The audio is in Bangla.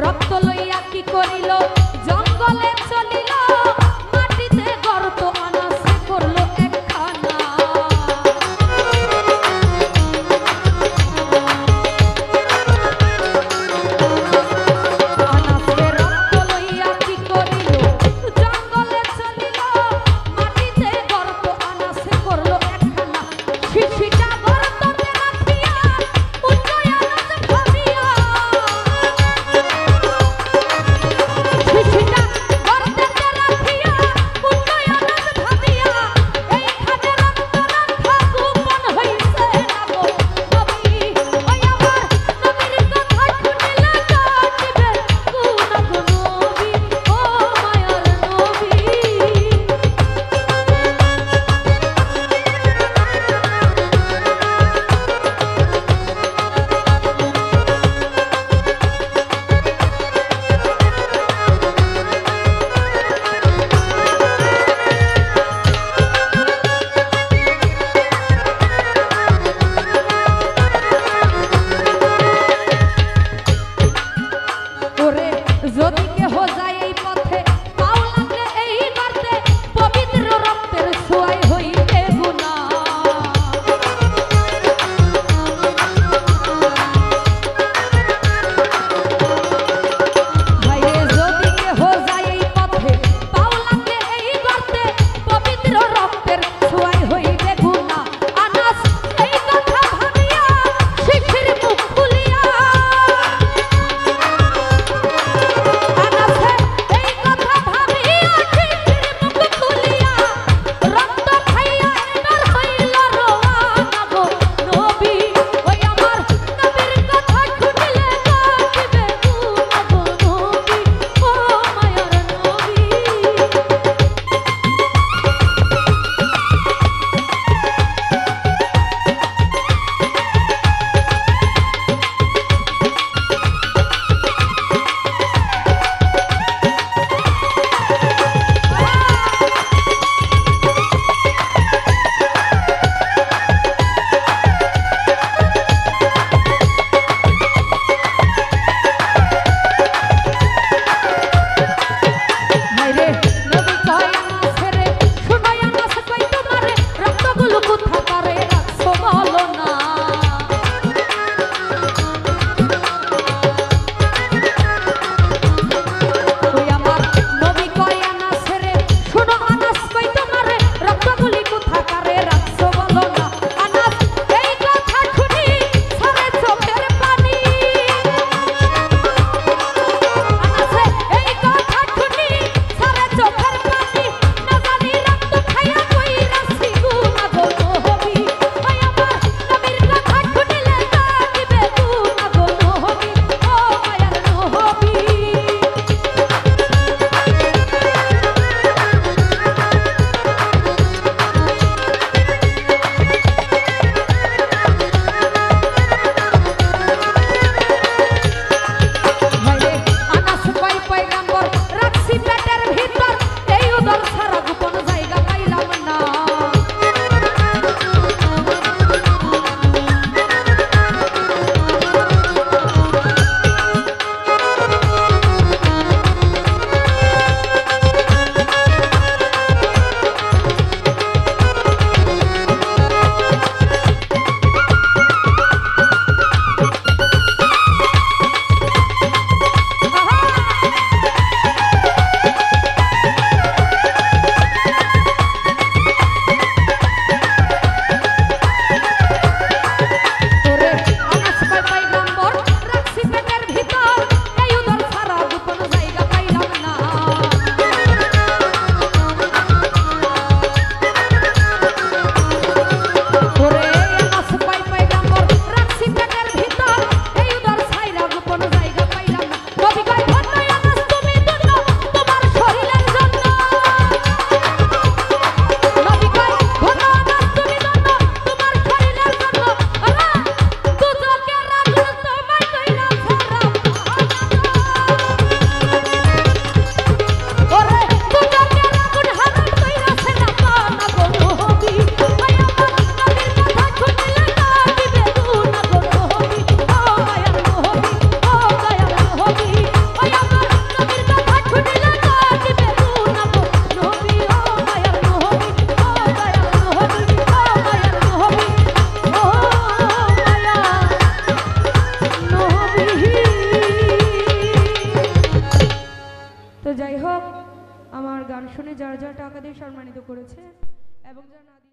রক্ত লইয়া কি করিল জঙ্গলে চলিল মাটিতে গর্ত আনাসে করলো একখানা আনাসে রক্ত লইয়া কি করিল জঙ্গলে চলিল মাটিতে গর্ত আনাসে করলো একখানা শিশিটা গর্ততে রাখিয়া উন্নয়নত ভাবিয়া শিশিটা গর্ততে রাখিয়া উন্নয়নত ভাবিয়া এইখানে রক্ত রাখা গোপন হইছে না গো নবী ওই আমার নবীর কথা শুনিলে কাটিবে কোন গো নবী ও মায়ার নবী ওরে যদি কেহ যায় এই পথে পাও লাগলে এই গর্তে পবিত্র রক্তের ছোঁয়ায় হইবে গুনাহ ভাইরে যদি কেহ যায় এই পথে পাও লাগলে এই গর্তে পবিত্র রক্তের ছোঁয়ায় হইবে গুনাহ আনাস এই কথা ভাবিয়া শিশির মুখ খুলিয়া আনাসে আসনে যারা যারা টাকা দিয়ে সম্মানিত করেছে এবং যারা না দিয়ে